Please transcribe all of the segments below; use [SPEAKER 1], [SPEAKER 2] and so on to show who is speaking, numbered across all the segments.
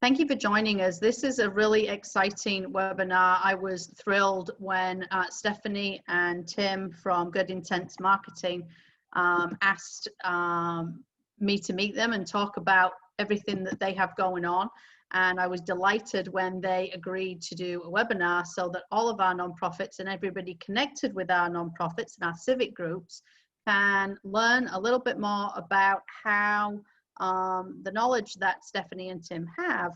[SPEAKER 1] Thank you for joining us. This is a really exciting webinar. I was thrilled when Stephanie and Tim from Good Intents Marketing asked me to meet them and talk about everything that they have going on. And I was delighted when they agreed to do a webinar so that all of our nonprofits and everybody connected with our nonprofits and our civic groups can learn a little bit more about how the knowledge that Stephanie and Tim have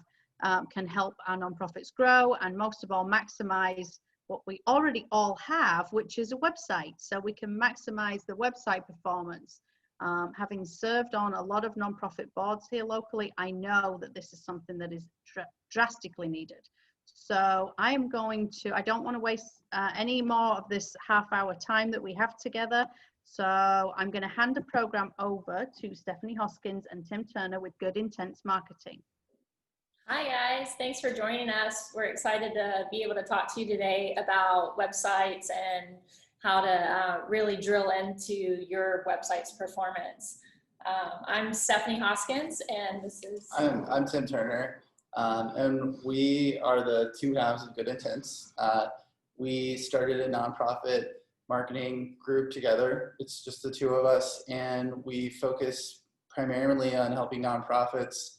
[SPEAKER 1] can help our nonprofits grow, and most of all maximize what we already all have, which is a website. So we can maximize the website performance. Having served on a lot of nonprofit boards here locally, I know that this is something that is drastically needed. So I don't want to waste any more of this half-hour time that we have together. So I'm going to hand the program over to Stephanie Hoskins and Tim Turner with Good Intents Marketing.
[SPEAKER 2] Hi guys, thanks for joining us. We're excited to be able to talk to you today about websites and how to really drill into your website's performance. I'm Stephanie Hoskins, and this is...
[SPEAKER 3] I'm Tim Turner, and we are the two halves of Good Intents. We started a nonprofit marketing group together. It's just the two of us, and we focus primarily on helping nonprofits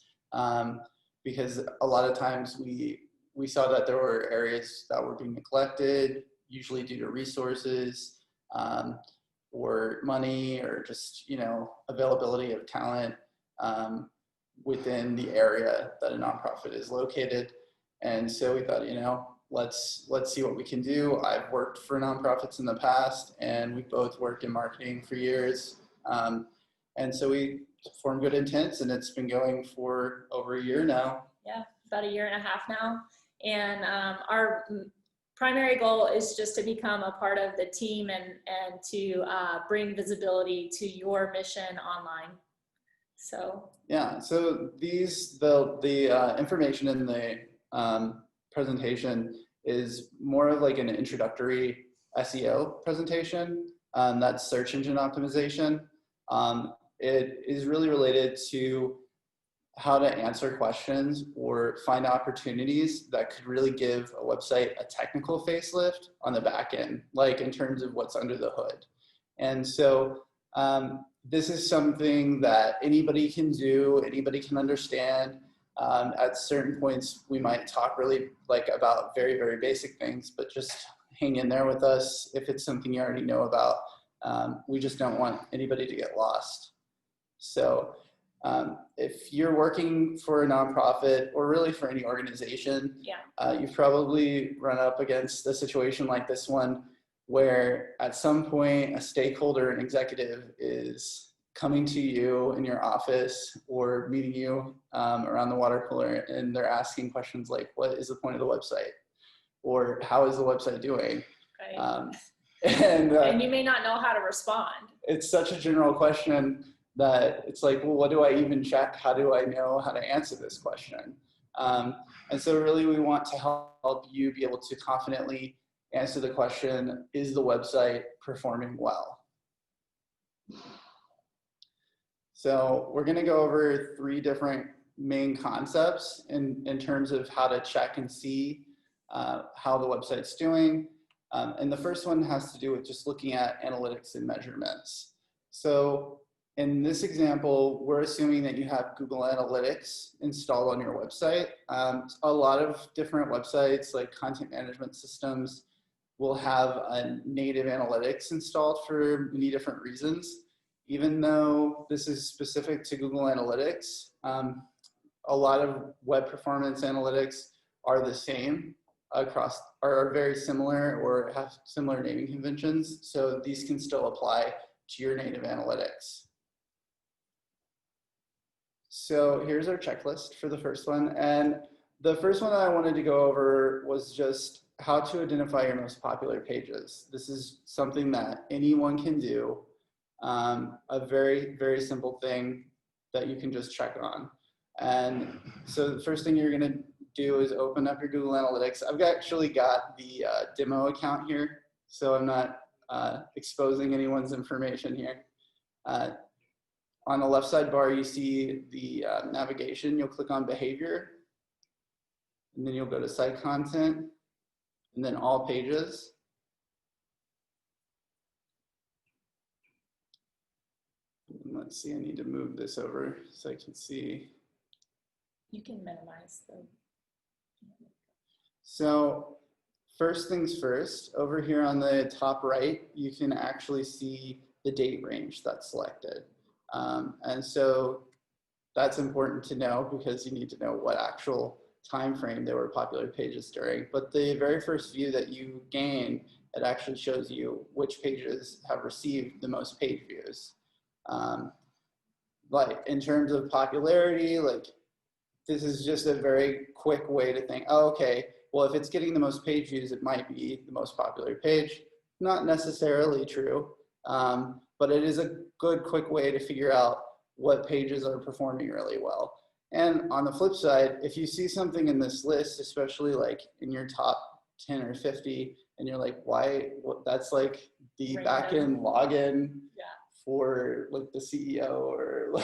[SPEAKER 3] because a lot of times we saw that there were areas that were being neglected, usually due to resources or money or just, availability of talent within the area that a nonprofit is located. And so we thought, let's see what we can do. I've worked for nonprofits in the past, and we both worked in marketing for years. And so we formed Good Intents, and it's been going for over a year now.
[SPEAKER 2] Yeah, about a year and a half now. And our primary goal is just to become a part of the team and to bring visibility to your mission online. So
[SPEAKER 3] yeah, so the information in the presentation is more of like an introductory SEO presentation. That's search engine optimization. It is really related to how to answer questions or find opportunities that could really give a website a technical facelift on the back end, like in terms of what's under the hood. And so this is something that anybody can do, anybody can understand. At certain points, we might talk really about very, very basic things, but just hang in there with us if it's something you already know about. We just don't want anybody to get lost. So if you're working for a nonprofit or really for any organization, you've probably run up against a situation like this one where at some point a stakeholder, an executive, is coming to you in your office or meeting you around the water cooler, and they're asking questions like, what is the point of the website? Or how is the website doing?
[SPEAKER 2] Right. And you may not know how to respond.
[SPEAKER 3] It's such a general question that it's like, well, what do I even check? How do I know how to answer this question? And so really we want to help you be able to confidently answer the question, is the website performing well? So we're gonna go over 3 different main concepts in terms of how to check and see how the website's doing. And the first one has to do with just looking at analytics and measurements. So in this example, we're assuming that you have Google Analytics installed on your website. A lot of different websites, like content management systems, will have a native analytics installed for many different reasons. Even though this is specific to Google Analytics, a lot of web performance analytics are the same across, are very similar or have similar naming conventions. So these can still apply to your native analytics. So here's our checklist for the first one. And the first one that I wanted to go over was just how to identify your most popular pages. This is something that anyone can do. A very, very simple thing that you can just check on. And so the first thing you're gonna do is open up your Google Analytics. I've actually got the demo account here, so I'm not exposing anyone's information here. On the left sidebar, you see the navigation. You'll click on behavior, and then you'll go to site content, and then all pages. And let's see, I need to move this over so I can see.
[SPEAKER 2] You can minimize the.
[SPEAKER 3] So first things first, over here on the top right, you can actually see the date range that's selected. And so that's important to know because you need to know what actual time frame there were popular pages during. But the very first view that you gain, it actually shows you which pages have received the most page views. Like in terms of popularity, like this is just a very quick way to think, oh, okay, well, if it's getting the most page views, it might be the most popular page. Not necessarily true, but it is a good, quick way to figure out what pages are performing really well. And on the flip side, if you see something in this list, especially like in your top 10 or 50, and you're like, why, that's like the backend login for like the CEO or,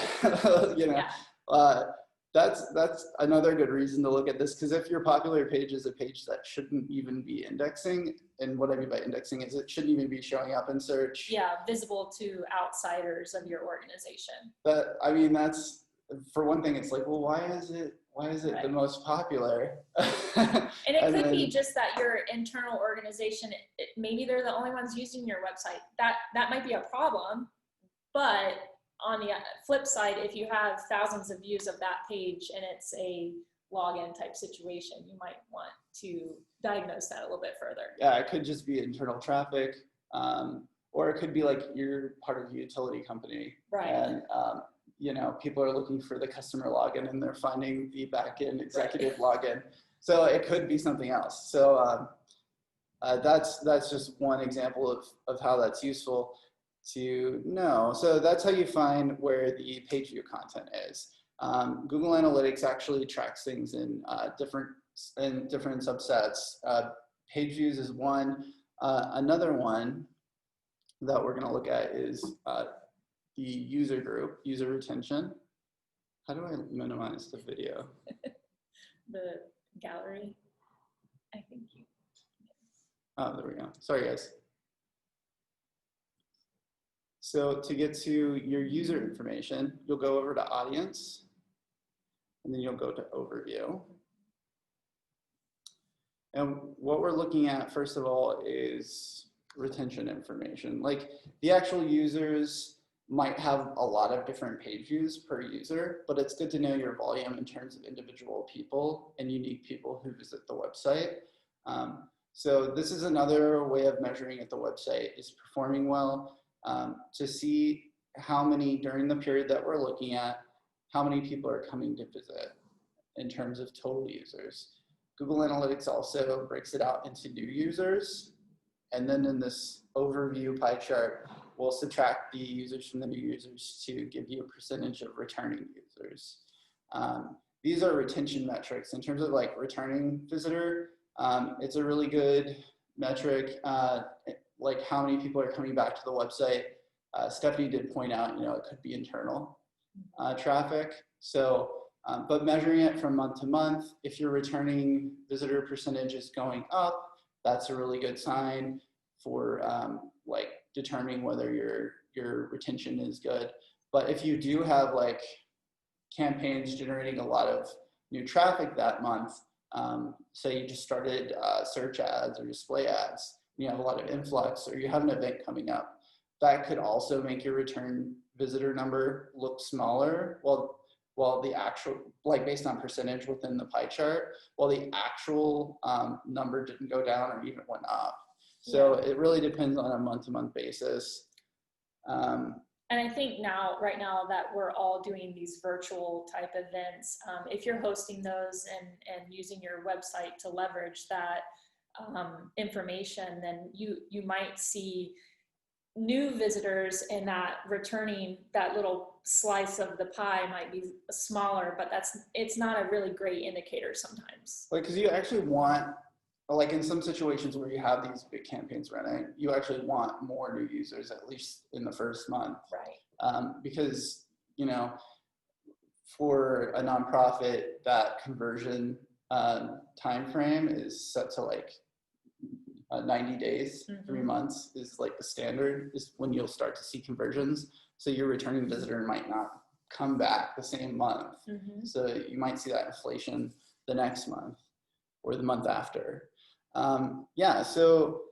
[SPEAKER 3] you know, that's another good reason to look at this, because if your popular page is a page that shouldn't even be indexing, and what I mean by indexing is it shouldn't even be showing up in search.
[SPEAKER 2] Yeah, visible to outsiders of your organization.
[SPEAKER 3] But I mean, that's, for one thing, it's like, well, why is it
[SPEAKER 2] Right.
[SPEAKER 3] the most popular?
[SPEAKER 2] And it could be just that your internal organization, maybe they're the only ones using your website. That might be a problem, but on the flip side, if you have thousands of views of that page and it's a login type situation, you might want to diagnose that a little bit further.
[SPEAKER 3] Yeah, it could just be internal traffic, or it could be like you're part of a utility company,
[SPEAKER 2] right?
[SPEAKER 3] And you know, people are looking for the customer login and they're finding the backend executive login. So it could be something else. So that's just one example of how that's useful to know. So that's how you find where the page view content is. Google Analytics actually tracks things in different subsets. Page views is one. Another one that we're going to look at is the user group, user retention. How do I minimize the video?
[SPEAKER 2] The gallery, I think you.
[SPEAKER 3] Oh, there we go. Sorry, guys. So to get to your user information, you'll go over to audience, and then you'll go to overview. And what we're looking at, first of all, is retention information. Like the actual users might have a lot of different page views per user, but it's good to know your volume in terms of individual people and unique people who visit the website. So this is another way of measuring if the website is performing well, to see how many, during the period that we're looking at, how many people are coming to visit in terms of total users. Google Analytics also breaks it out into new users. And then in this overview pie chart, we'll subtract the users from the new users to give you a percentage of returning users. These are retention metrics. In terms of like returning visitor, it's a really good metric, like how many people are coming back to the website. Stephanie did point out, you know, it could be internal traffic. So, but measuring it from month to month, if your returning visitor percentage is going up, that's a really good sign for like determining whether your retention is good. But if you do have like campaigns generating a lot of new traffic that month, say you just started search ads or display ads, you have a lot of influx, or you have an event coming up, that could also make your return visitor number look smaller. Well, the actual, like based on percentage within the pie chart, while the actual number didn't go down or even went up. So it really depends on a month-to-month basis.
[SPEAKER 2] And I think right now that we're all doing these virtual type events, if you're hosting those and using your website to leverage that information, then you might see new visitors, and that returning, that little slice of the pie might be smaller, but it's not a really great indicator sometimes.
[SPEAKER 3] Like, because you actually want, like in some situations where you have these big campaigns running, you actually want more new users, at least in the first month.
[SPEAKER 2] Right.
[SPEAKER 3] Because, you know, for a nonprofit, that conversion time frame is set to like 90 days, 3 months is like the standard, is when you'll start to see conversions. So your returning visitor might not come back the same month. So you might see that inflation the next month or the month after. Yeah, so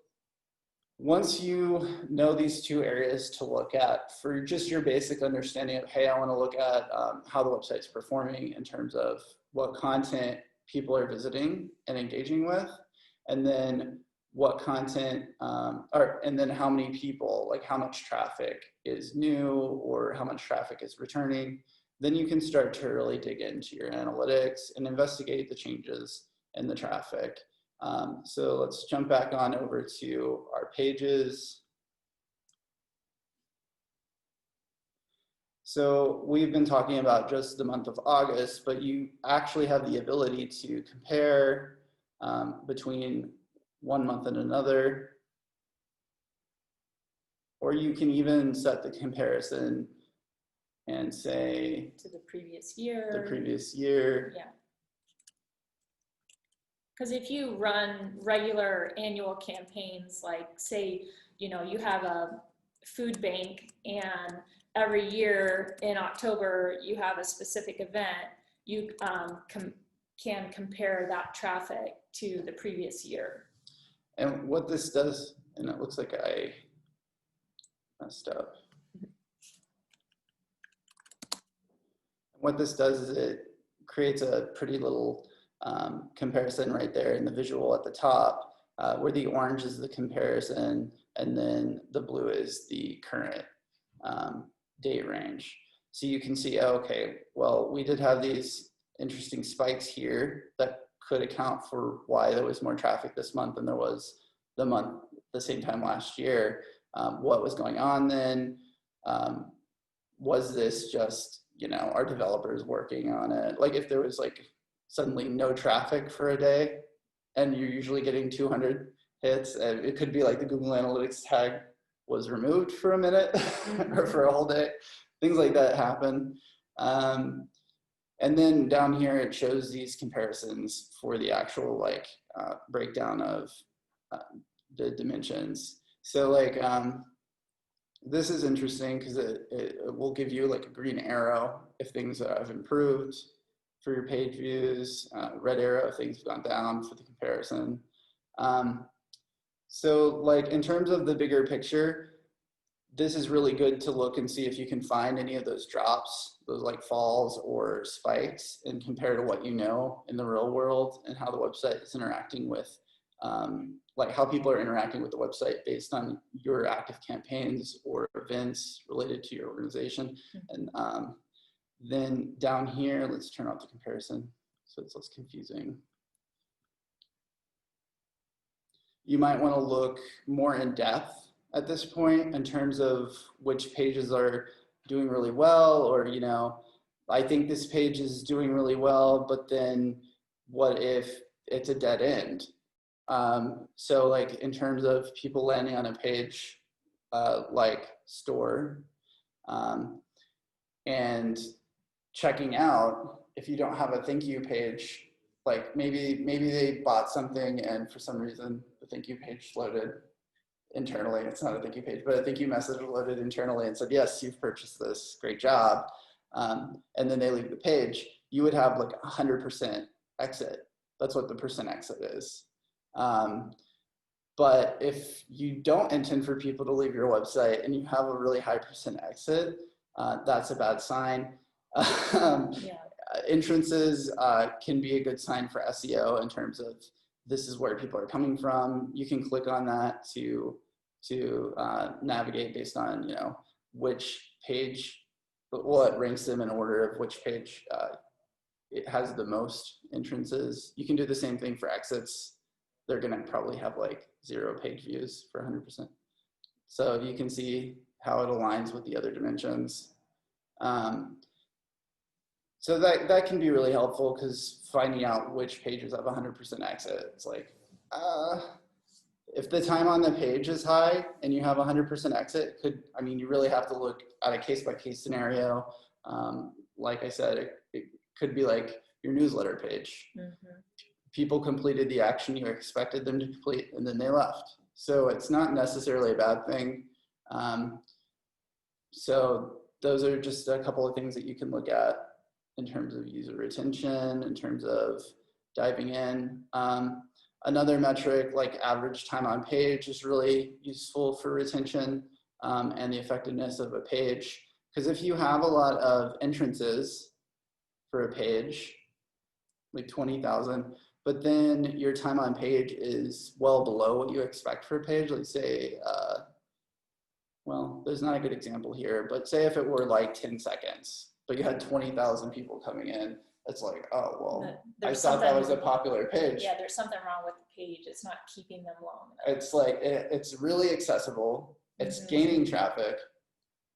[SPEAKER 3] once you know these two areas to look at for just your basic understanding of, hey, I want to look at how the website's performing in terms of what content people are visiting and engaging with, and then what content, and then how many people, like how much traffic is new or how much traffic is returning, then you can start to really dig into your analytics and investigate the changes in the traffic. So let's jump back on over to our pages. So we've been talking about just the month of August, but you actually have the ability to compare between one month and another, or you can even set the comparison and say
[SPEAKER 2] to the previous year.
[SPEAKER 3] The previous year.
[SPEAKER 2] Yeah. Because if you run regular annual campaigns, like say, you know, you have a food bank and every year in October you have a specific event, you can compare that traffic to the previous year.
[SPEAKER 3] And what this does, and it looks like I messed up. What this does is it creates a pretty little comparison right there in the visual at the top, where the orange is the comparison and then the blue is the current date range. So you can see, oh, okay, well, we did have these interesting spikes here that could account for why there was more traffic this month than there was the same time last year. What was going on then? Was this just, you know, our developers working on it? Like if there was like suddenly no traffic for a day and you're usually getting 200 hits, and it could be like the Google Analytics tag was removed for a minute or for a whole day. Things like that happen. And then down here, it shows these comparisons for the actual like breakdown of the dimensions. So like, this is interesting because it will give you like a green arrow if things have improved for your page views, red arrow if things have gone down for the comparison. So like in terms of the bigger picture, this is really good to look and see if you can find any of those drops, those like falls or spikes, and compare to what you know in the real world and how the website is interacting with, like how people are interacting with the website based on your active campaigns or events related to your organization. And then down here, let's turn off the comparison so it's less confusing. You might want to look more in depth at this point in terms of which pages are doing really well, or, you know, I think this page is doing really well, but then what if it's a dead end? So like in terms of people landing on a page like store and checking out, if you don't have a thank you page, like maybe they bought something and for some reason the thank you page loaded internally. It's not a thank you page, but a thank you message loaded internally and said, yes, you've purchased this, great job. And then they leave the page. You would have like 100% exit. That's what the percent exit is. But if you don't intend for people to leave your website and you have a really high percent exit, that's a bad sign. Entrances can be a good sign for SEO in terms of this is where people are coming from. You can click on that to navigate based on, you know, which page, what ranks them in order of which page it has the most entrances. You can do the same thing for exits. They're gonna probably have like 0 page views for 100%. So you can see how it aligns with the other dimensions. So that can be really helpful because finding out which pages have 100% exit, it's like, if the time on the page is high and you have 100% exit, you really have to look at a case-by-case scenario. Like I said, it could be like your newsletter page.
[SPEAKER 2] Mm-hmm.
[SPEAKER 3] People completed the action you expected them to complete, and then they left. So it's not necessarily a bad thing. So those are just a couple of things that you can look at in terms of user retention, in terms of diving in. Another metric like average time on page is really useful for retention and the effectiveness of a page. Because if you have a lot of entrances for a page, like 20,000, but then your time on page is well below what you expect for a page, like say, well, there's not a good example here, but say if it were like 10 seconds, but you had 20,000 people coming in, it's like, oh, well, I thought that was a popular page.
[SPEAKER 2] Yeah, there's something wrong with the page. It's not keeping them long enough.
[SPEAKER 3] It's like, it's really accessible. It's gaining traffic.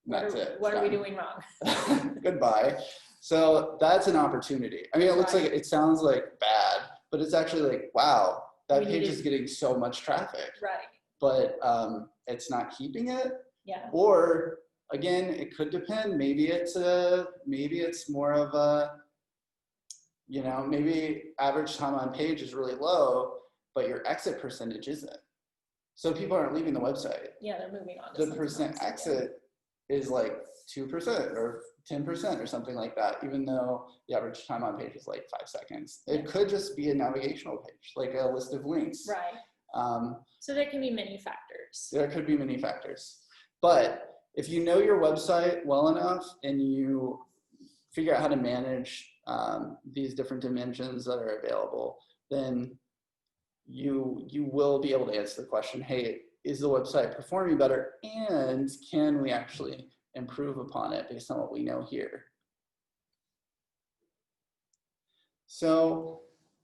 [SPEAKER 3] That's it.
[SPEAKER 2] What are we doing wrong?
[SPEAKER 3] Goodbye. So that's an opportunity. I mean, it looks like, it sounds like bad, but it's actually like, wow, that page is getting so much traffic.
[SPEAKER 2] Right.
[SPEAKER 3] But it's not keeping it.
[SPEAKER 2] Yeah.
[SPEAKER 3] Or again, it could depend. Maybe it's more of a, you know, maybe average time on page is really low, but your exit percentage isn't. So people aren't leaving the website.
[SPEAKER 2] Yeah, they're moving on.
[SPEAKER 3] The percent exit is like 2% or 10% or something like that, even though the average time on page is like 5 seconds. It could just be a navigational page, like a list of links.
[SPEAKER 2] Right. So there can be many factors.
[SPEAKER 3] There could be many factors. But if you know your website well enough and you figure out how to manage these different dimensions that are available, then you will be able to answer the question, hey, is the website performing better, and can we actually improve upon it based on what we know here? So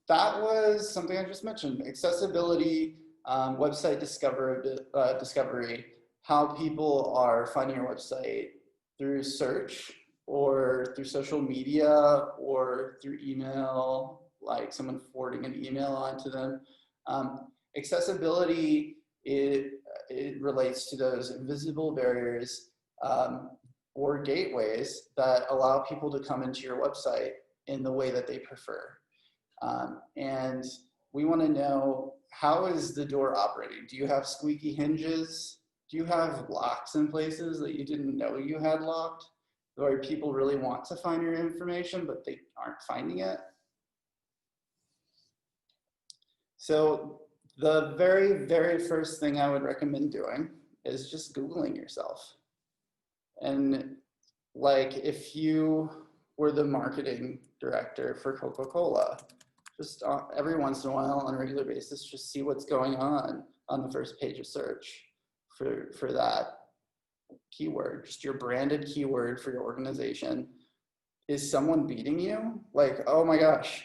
[SPEAKER 3] that was something I just mentioned: accessibility, website discovery, how people are finding your website through search or through social media or through email, like someone forwarding an email onto them. Accessibility, it relates to those invisible barriers or gateways that allow people to come into your website in the way that they prefer. And we want to know, how is the door operating? Do you have squeaky hinges? Do you have locks in places that you didn't know you had locked? Or people really want to find your information, but they aren't finding it? So the very, very first thing I would recommend doing is just Googling yourself. And like, if you were the marketing director for Coca-Cola, just every once in a while on a regular basis, just see what's going on the first page of search for that keyword, just your branded keyword for your organization. Is someone beating you? Like, oh my gosh,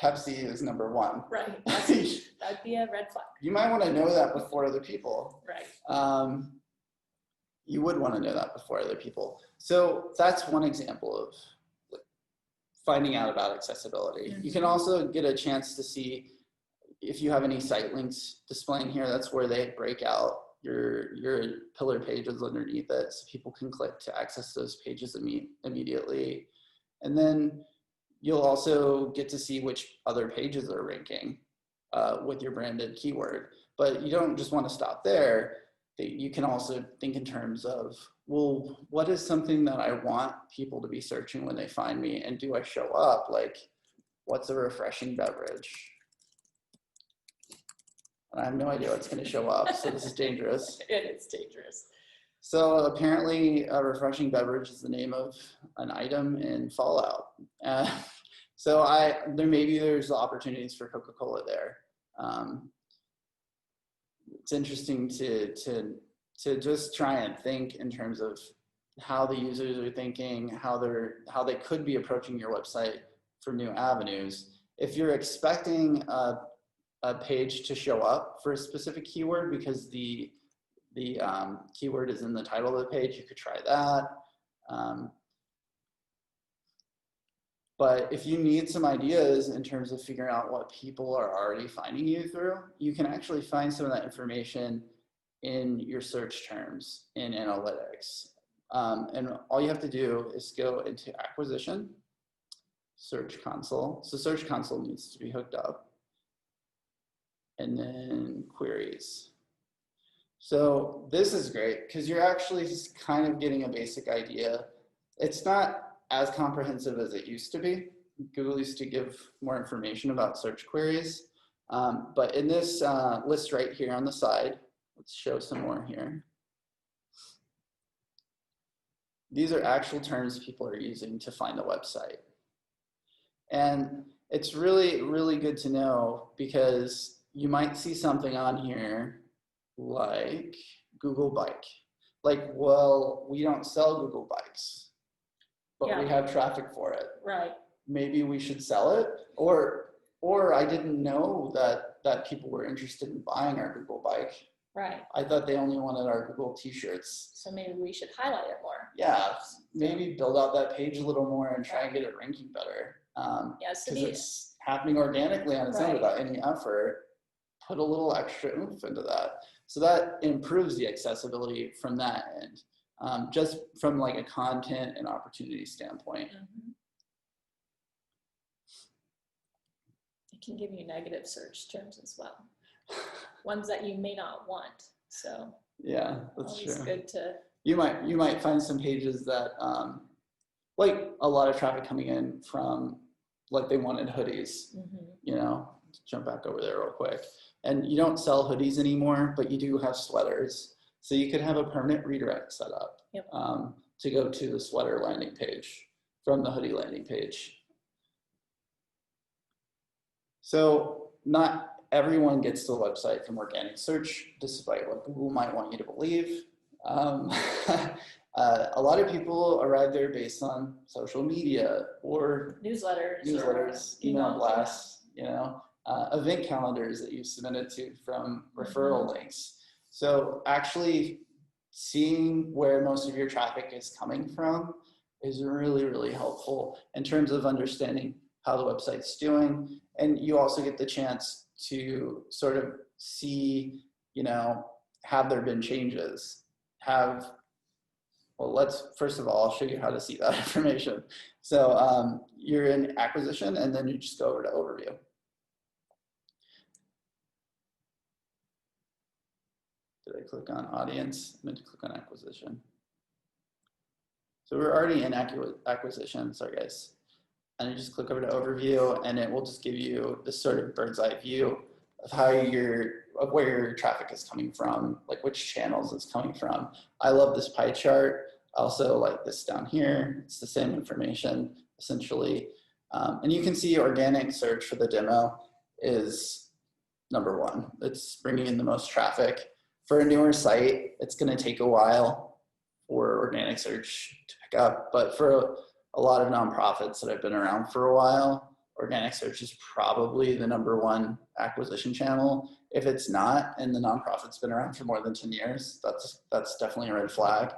[SPEAKER 3] Pepsi is number one.
[SPEAKER 2] Right. That'd be a red flag.
[SPEAKER 3] You might want to know that before other people.
[SPEAKER 2] Right.
[SPEAKER 3] You would want to know that before other people. So that's one example of finding out about accessibility. You can also get a chance to see if you have any site links displaying here. That's where they break out your pillar pages underneath it, so people can click to access those pages immediately. And then you'll also get to see which other pages are ranking with your branded keyword. But you don't just want to stop there. You can also think in terms of, well, what is something that I want people to be searching when they find me, and do I show up? Like, what's a refreshing beverage? I have no idea what's going to show up, so this is dangerous.
[SPEAKER 2] It is dangerous.
[SPEAKER 3] So apparently a refreshing beverage is the name of an item in Fallout. So there's opportunities for Coca-Cola there. It's interesting to just try and think in terms of how the users are thinking, how they could be approaching your website for new avenues. If you're expecting a page to show up for a specific keyword because the keyword is in the title of the page, you could try that. But if you need some ideas in terms of figuring out what people are already finding you through, you can actually find some of that information in your search terms in analytics. And all you have to do is go into acquisition, Search Console. So Search Console needs to be hooked up. And then queries. So this is great because you're actually just kind of getting a basic idea. It's not as comprehensive as it used to be. Google used to give more information about search queries. But in this list right here on the side, let's show some more here. These are actual terms people are using to find the website. And it's really, really good to know because you might see something on here like Google Bike. Like, well, we don't sell Google Bikes, but we have traffic for it.
[SPEAKER 2] Right.
[SPEAKER 3] Maybe we should sell it. Or I didn't know that people were interested in buying our Google Bike.
[SPEAKER 2] Right.
[SPEAKER 3] I thought they only wanted our Google t-shirts.
[SPEAKER 2] So maybe we should highlight it more.
[SPEAKER 3] Yeah, maybe build out that page a little more and try and get it ranking better.
[SPEAKER 2] Yeah, so
[SPEAKER 3] because it's happening organically on its own without any effort. Put a little extra oomph into that. So that improves the accessibility from that end, just from like a content and opportunity standpoint.
[SPEAKER 2] It can give you negative search terms as well. Ones that you may not want. So
[SPEAKER 3] yeah, that's
[SPEAKER 2] always
[SPEAKER 3] true.
[SPEAKER 2] Good to.
[SPEAKER 3] You might find some pages that like a lot of traffic coming in from like they wanted hoodies. You know, jump back over there real quick. And you don't sell hoodies anymore, but you do have sweaters. So you could have a permanent redirect set up to go to the sweater landing page from the hoodie landing page. So not everyone gets to the website from organic search, despite what Google might want you to believe. A lot of people arrive there based on social media or newsletters, email blasts, you know, event calendars that you submitted to from referral links. So actually seeing where most of your traffic is coming from is really, really helpful in terms of understanding how the website's doing. And you also get the chance to sort of see, you know, have there been changes? Well, first of all, I'll show you how to see that information. So you're in acquisition and then you just go over to overview. Did I click on audience? I meant to click on acquisition. So we're already in acquisition, sorry guys. And you just click over to overview and it will just give you this sort of bird's eye view of where your traffic is coming from, like which channels it's coming from. I love this pie chart. I also like this down here. It's the same information essentially. And you can see organic search for the demo is #1. It's bringing in the most traffic. For a newer site, it's going to take a while for organic search to pick up, but for a lot of nonprofits that have been around for a while, organic search is probably the #1 acquisition channel. If it's not, and the nonprofit's been around for more than 10 years, that's definitely a red flag.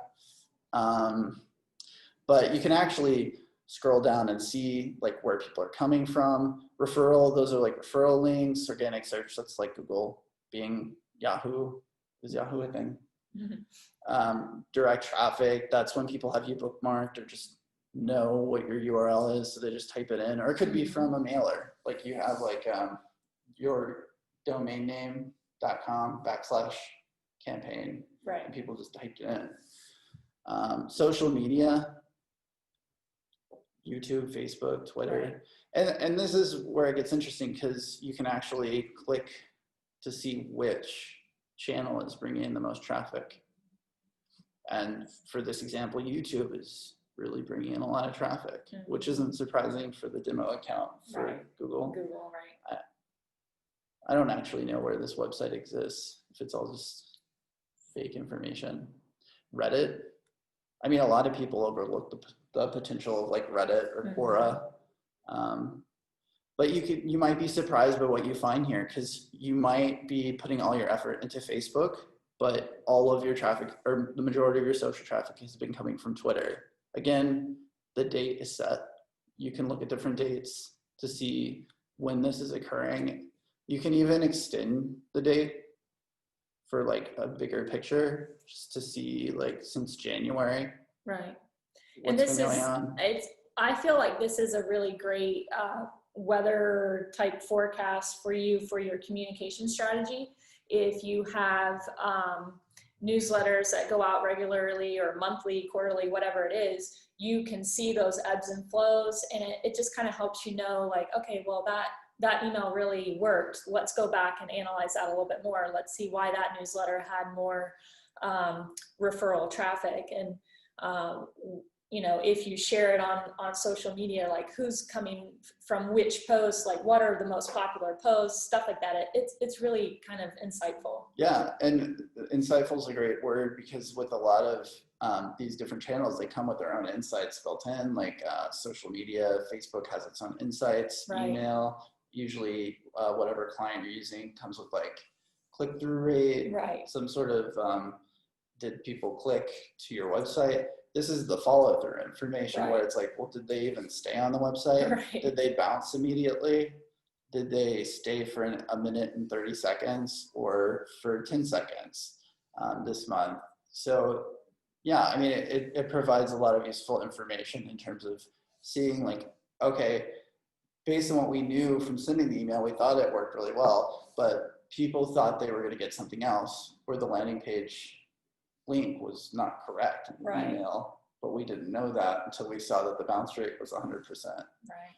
[SPEAKER 3] But you can actually scroll down and see like where people are coming from. Referral, those are like referral links. Organic search, that's like Google, Bing, Yahoo. Is Yahoo a thing? Direct traffic, that's when people have you bookmarked or just know what your URL is, so they just type it in. Or it could be from a mailer, like you have like your domain name.com/campaign,
[SPEAKER 2] right?
[SPEAKER 3] And people just typed it in. Social media, YouTube, Facebook, Twitter, and this is where it gets interesting because you can actually click to see which channel is bringing in the most traffic. And for this example, YouTube is really bringing in a lot of traffic, which isn't surprising for the demo account for Google.
[SPEAKER 2] Right.
[SPEAKER 3] I don't actually know where this website exists, if it's all just fake information. Reddit, I mean, a lot of people overlook the potential of like Reddit or Quora. But you might be surprised by what you find here, because you might be putting all your effort into Facebook, but all of your traffic, or the majority of your social traffic, has been coming from Twitter. Again, the date is set. You can look at different dates to see when this is occurring. You can even extend the date for like a bigger picture, just to see like since January.
[SPEAKER 2] Right.
[SPEAKER 3] What's been going on.
[SPEAKER 2] I feel like this is a really great weather type forecast for you for your communication strategy. If you have newsletters that go out regularly or monthly, quarterly, whatever it is, you can see those ebbs and flows, and it just kind of helps you know, like, okay, well, that email really worked. Let's go back and analyze that a little bit more. Let's see why that newsletter had more referral traffic. And you know, if you share it on social media, like who's coming from which posts, like what are the most popular posts, stuff like that. It's really kind of insightful.
[SPEAKER 3] Yeah, and insightful is a great word, because with a lot of these different channels, they come with their own insights built in, like social media. Facebook has its own insights,
[SPEAKER 2] Right.
[SPEAKER 3] Email, usually whatever client you're using comes with like click-through rate,
[SPEAKER 2] Right.
[SPEAKER 3] some sort of did people click to your website? This is the follow-through information, where it's like, well, did they even stay on the website?
[SPEAKER 2] Right.
[SPEAKER 3] Did they bounce immediately? Did they stay for a minute and 30 seconds or for 10 seconds this month? So yeah, I mean, it provides a lot of useful information in terms of seeing, like, okay, based on what we knew from sending the email, we thought it worked really well, but people thought they were going to get something else, where the landing page link was not correct in the
[SPEAKER 2] Right.
[SPEAKER 3] email, but we didn't know that until we saw that the bounce rate was 100%.
[SPEAKER 2] Right.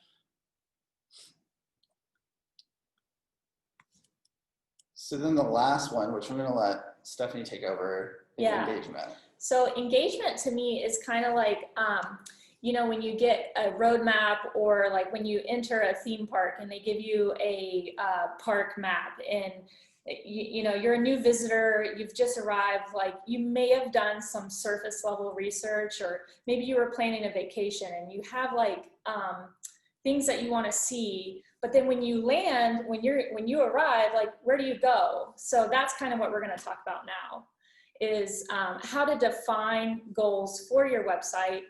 [SPEAKER 3] So then the last one, which I'm going to let Stephanie take over, is engagement.
[SPEAKER 2] So engagement to me is kind of like, you know, when you get a roadmap, or like when you enter a theme park and they give you a park map, and you know, you're a new visitor, you've just arrived, like you may have done some surface level research, or maybe you were planning a vacation and you have like things that you want to see, but then when you land, when you arrive, like where do you go? So that's kind of what we're going to talk about now, is how to define goals for your website.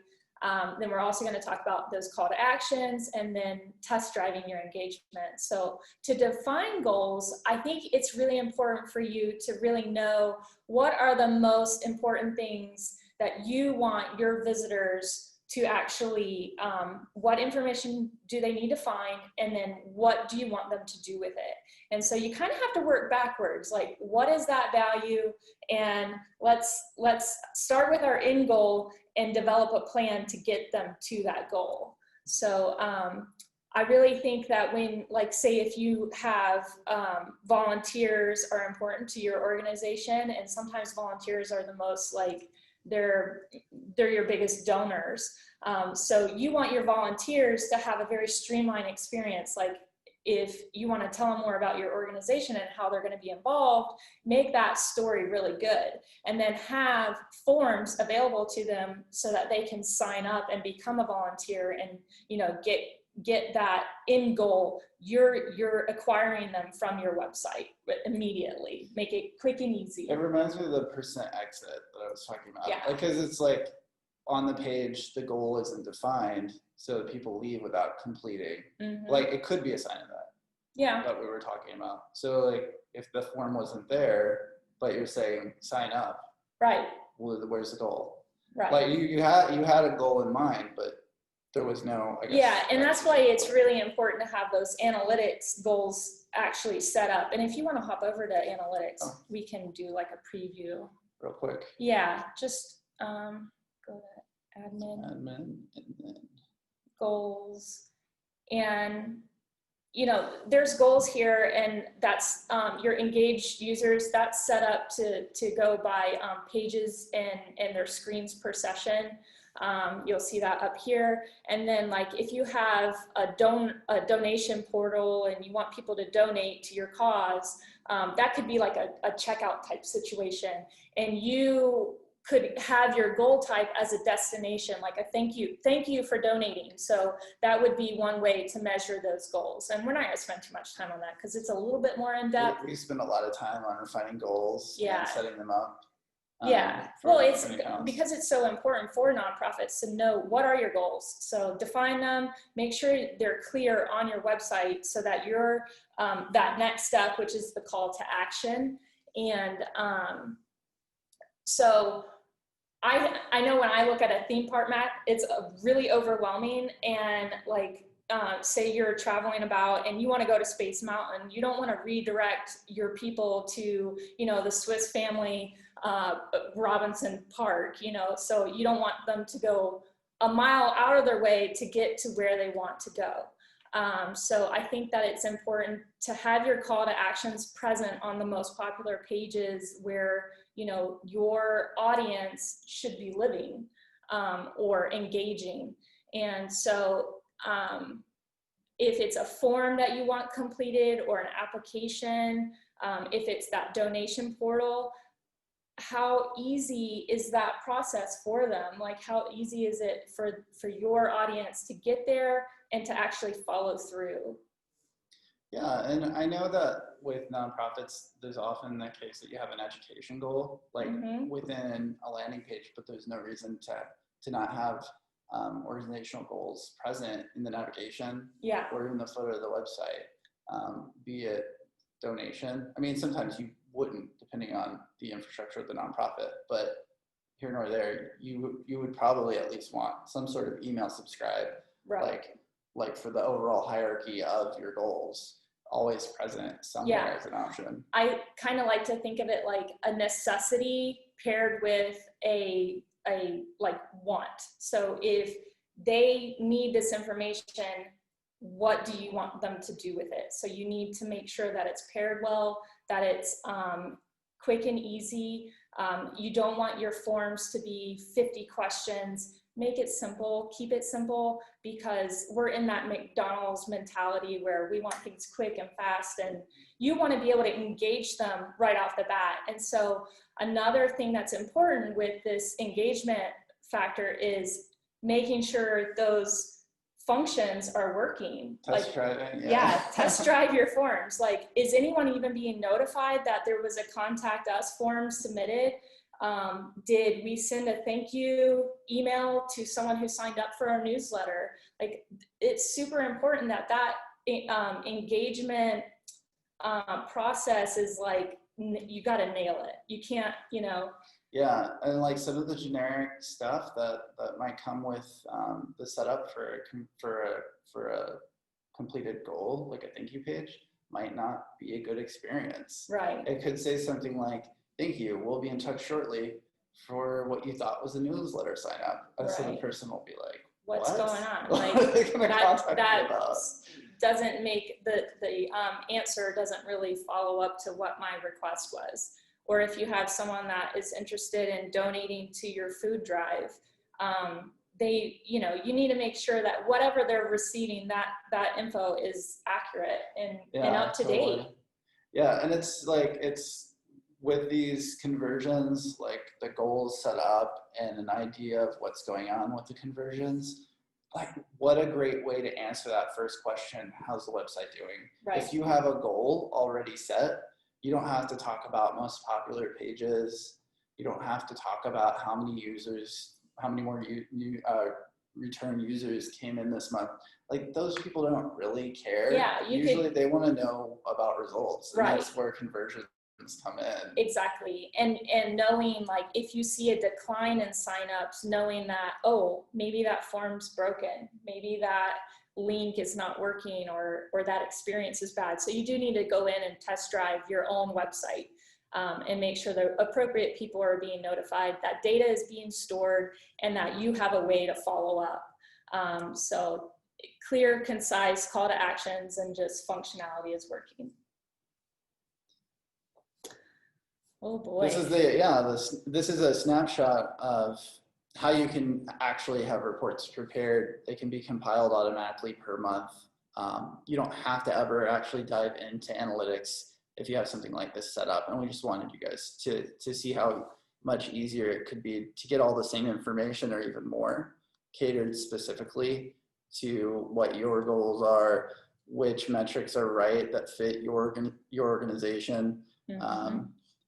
[SPEAKER 2] Then we're also going to talk about those call to actions, and then test driving your engagement. So to define goals, I think it's really important for you to really know what are the most important things that you want your visitors to actually, what information do they need to find, and then what do you want them to do with it? And so you kind of have to work backwards, like what is that value, and let's start with our end goal and develop a plan to get them to that goal. So I really think that when, like, say if you have volunteers are important to your organization, and sometimes volunteers are the most, like, they're your biggest donors. So you want your volunteers to have a very streamlined experience. Like if you want to tell them more about your organization and how they're going to be involved, make that story really good, and then have forms available to them so that they can sign up and become a volunteer, and, you know, get that end goal. You're acquiring them from your website immediately. Make it quick and easy.
[SPEAKER 3] It reminds me of the percent exit that I was talking about.
[SPEAKER 2] Yeah.
[SPEAKER 3] Because it's like on the page, the goal isn't defined, so that people leave without completing.
[SPEAKER 2] Mm-hmm.
[SPEAKER 3] Like it could be a sign of that.
[SPEAKER 2] Yeah.
[SPEAKER 3] That we were talking about. So like if the form wasn't there, but you're saying sign up.
[SPEAKER 2] Right.
[SPEAKER 3] Well, where's the goal?
[SPEAKER 2] Right.
[SPEAKER 3] Like you had a goal in mind, but there was no, I guess.
[SPEAKER 2] Yeah, and that's why it's really important to have those analytics goals actually set up. And if you want to hop over to analytics, we can do like a preview.
[SPEAKER 3] Real quick.
[SPEAKER 2] Yeah, just go to admin,
[SPEAKER 3] and then
[SPEAKER 2] goals, and you know, there's goals here, and that's your engaged users. That's set up to go by pages and their screens per session. You'll see that up here. And then like if you have a donation portal and you want people to donate to your cause, that could be like a checkout type situation, and you could have your goal type as a destination, like a thank you for donating. So that would be one way to measure those goals. And we're not going to spend too much time on that because it's a little bit more in depth.
[SPEAKER 3] We spend a lot of time on refining goals and setting them up.
[SPEAKER 2] Yeah, well, it's because it's so important for nonprofits to know what are your goals. So define them, make sure they're clear on your website so that you're that next step, which is the call to action. And so I know when I look at a theme park map, it's really overwhelming. And like, say you're traveling about and you want to go to Space Mountain, you don't want to redirect your people to, you know, the Swiss Family Robinson Park, you know, so you don't want them to go a mile out of their way to get to where they want to go. So I think that it's important to have your call to actions present on the most popular pages where, you know, your audience should be living or engaging. And so if it's a form that you want completed or an application, if it's that donation portal, how easy is that process for them? Like, how easy is it for your audience to get there and to actually follow through?
[SPEAKER 3] Yeah, and I know that with nonprofits, there's often the case that you have an education goal, like within a landing page, but there's no reason to not have organizational goals present in the navigation or in the footer of the website, be it donation. I mean, sometimes you wouldn't, depending on the infrastructure of the nonprofit, but here nor there, you would probably at least want some sort of email subscribe, like for the overall hierarchy of your goals, always present somewhere as an option.
[SPEAKER 2] I kind of like to think of it like a necessity paired with a like want. So if they need this information, what do you want them to do with it? So you need to make sure that it's paired well, that it's quick and easy. You don't want your forms to be 50 questions. Make it simple, keep it simple, because we're in that McDonald's mentality where we want things quick and fast, and you want to be able to engage them right off the bat. And so another thing that's important with this engagement factor is making sure those functions are working.
[SPEAKER 3] Test driving,
[SPEAKER 2] test drive your forms. Like, is anyone even being notified that there was a contact us form submitted? Did we send a thank you email to someone who signed up for our newsletter? Like, it's super important that engagement process is like, you got to nail it. You can't, you know.
[SPEAKER 3] Yeah, and like some of the generic stuff that might come with the setup for a completed goal, like a thank you page, might not be a good experience.
[SPEAKER 2] Right.
[SPEAKER 3] It could say something like, "Thank you. We'll be in touch shortly for what you thought was a newsletter sign up." And so the person will be like,
[SPEAKER 2] "What's going on?"
[SPEAKER 3] Like,
[SPEAKER 2] that doesn't make the answer doesn't really follow up to what my request was. Or if you have someone that is interested in donating to your food drive, you need to make sure that whatever they're receiving, that info is accurate and up to date.
[SPEAKER 3] Yeah, and it's with these conversions, like the goals set up and an idea of what's going on with the conversions, like what a great way to answer that first question, how's the website doing?
[SPEAKER 2] Right.
[SPEAKER 3] If you have a goal already set, you don't have to talk about most popular pages. You don't have to talk about how many more return users came in this month. Like, those people don't really care.
[SPEAKER 2] Yeah,
[SPEAKER 3] usually they want to know about results. And
[SPEAKER 2] right.
[SPEAKER 3] That's where conversions come in.
[SPEAKER 2] Exactly. And knowing, like, if you see a decline in signups, knowing that, oh, maybe that form's broken, maybe that link is not working, or that experience is bad. So you do need to go in and test drive your own website and make sure the appropriate people are being notified, that data is being stored, and that you have a way to follow up. So clear, concise call to actions, and just functionality is working. Oh boy.
[SPEAKER 3] This is a snapshot of how you can actually have reports prepared. They can be compiled automatically per month. You don't have to ever actually dive into analytics if you have something like this set up. And we just wanted you guys to see how much easier it could be to get all the same information, or even more, catered specifically to what your goals are, which metrics are right that fit your organization.
[SPEAKER 2] Mm-hmm.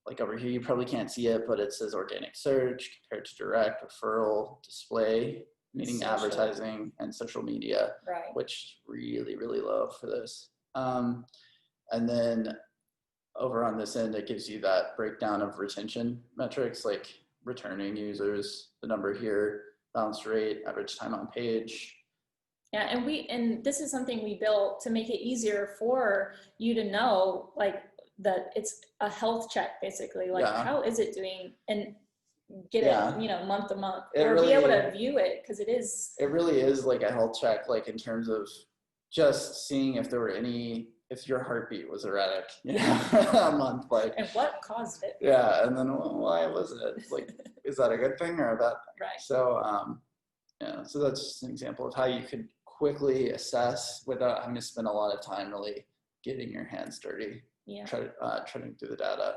[SPEAKER 3] Like over here, you probably can't see it, but it says organic search compared to direct, referral, display, meaning social, advertising, and social media,
[SPEAKER 2] right,
[SPEAKER 3] which really, really low for this. And then over on this end, it gives you that breakdown of retention metrics, like returning users, the number here, bounce rate, average time on page.
[SPEAKER 2] Yeah, and this is something we built to make it easier for you to know, like, that it's a health check, basically, like how is it doing, and get it, you know, month to month, or really, be able to view it, because it
[SPEAKER 3] really is like a health check, like in terms of just seeing if there were if your heartbeat was erratic, you know, a month, like,
[SPEAKER 2] and what caused it.
[SPEAKER 3] Yeah, and then why was it? Like, is that a good thing or a bad thing?
[SPEAKER 2] Right.
[SPEAKER 3] So yeah, so that's just an example of how you could quickly assess without having to spend a lot of time really getting your hands dirty, treading through the data.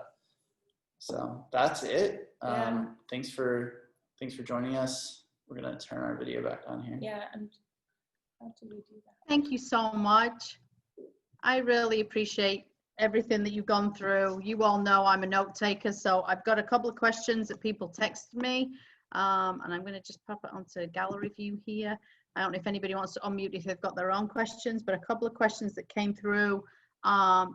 [SPEAKER 3] So that's it. Thanks for joining us. We're gonna turn our video back on here.
[SPEAKER 2] Yeah, and how do we do that?
[SPEAKER 1] Thank you so much. I really appreciate everything that you've gone through. You all know I'm a note taker, so I've got a couple of questions that people texted me, and I'm going to just pop it onto gallery view here. I don't know if anybody wants to unmute if they've got their own questions, but a couple of questions that came through.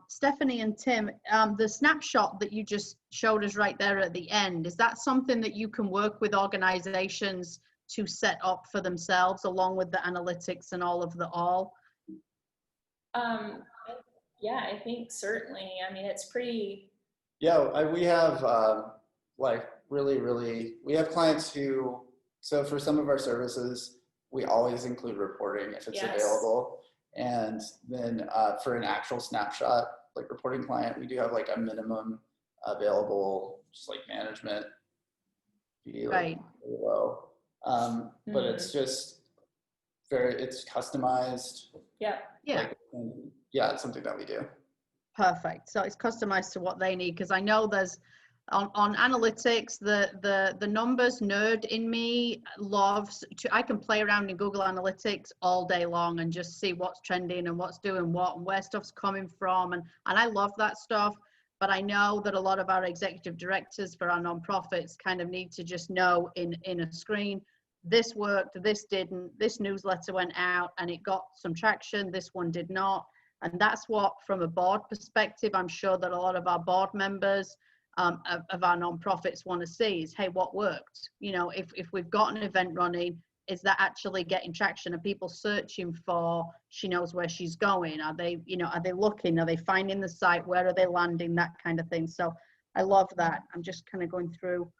[SPEAKER 1] Stephanie and Tim, the snapshot that you just showed us right there at the end, is that something that you can work with organizations to set up for themselves, along with the analytics and all of the
[SPEAKER 2] Yeah, I think certainly. I mean, it's pretty.
[SPEAKER 3] Yeah, we have like we have clients who, so for some of our services, we always include reporting if it's available. And then for an actual snapshot, like reporting client, we do have like a minimum available, just like management fee, like really low. But it's just it's customized.
[SPEAKER 2] Yeah.
[SPEAKER 1] Yeah.
[SPEAKER 3] Like, yeah, it's something that we do.
[SPEAKER 1] Perfect. So it's customized to what they need, because I know there's on analytics, the numbers nerd in me loves I can play around in Google Analytics all day long and just see what's trending and what's doing what and where stuff's coming from, and I love that stuff. But I know that a lot of our executive directors for our nonprofits kind of need to just know in a screen, this worked, this didn't, this newsletter went out and it got some traction, this one did not. And that's what, from a board perspective, I'm sure that a lot of our board members of our nonprofits want to see is, hey, what worked? You know, if we've got an event running, is that actually getting traction? Are people searching for, she knows where she's going? Are they, you know, are they looking? Are they finding the site? Where are they landing? That kind of thing. So I love that. I'm just kind of going through.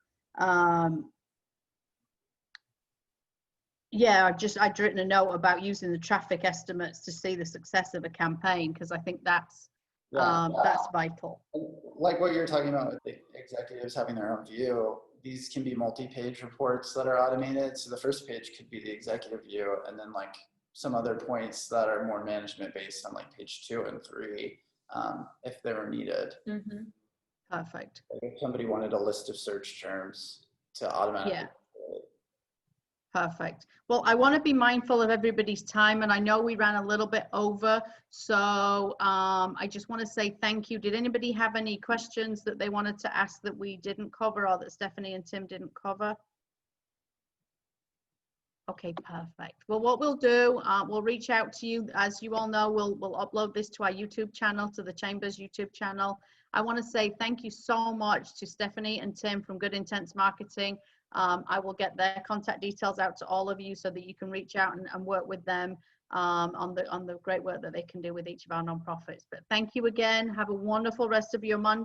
[SPEAKER 1] Yeah, I'd written a note about using the traffic estimates to see the success of a campaign, because I think that's vital.
[SPEAKER 3] Like what you're talking about with the executives having their own view, these can be multi-page reports that are automated. So the first page could be the executive view, and then like some other points that are more management based on like page 2 and 3, if they were needed.
[SPEAKER 1] Mm-hmm. Perfect.
[SPEAKER 3] Like if somebody wanted a list of search terms to automatically.
[SPEAKER 1] Perfect. Well, I want to be mindful of everybody's time, and I know we ran a little bit over, so I just want to say thank you. Did anybody have any questions that they wanted to ask that we didn't cover, or that Stephanie and Tim didn't cover? Okay, perfect. Well, what we'll do, we'll reach out to you. As you all know, we'll upload this to our YouTube channel, to the Chamber's YouTube channel. I want to say thank you so much to Stephanie and Tim from Good Intents Marketing. I will get their contact details out to all of you so that you can reach out and work with them on the great work that they can do with each of our nonprofits. But thank you again. Have a wonderful rest of your Monday.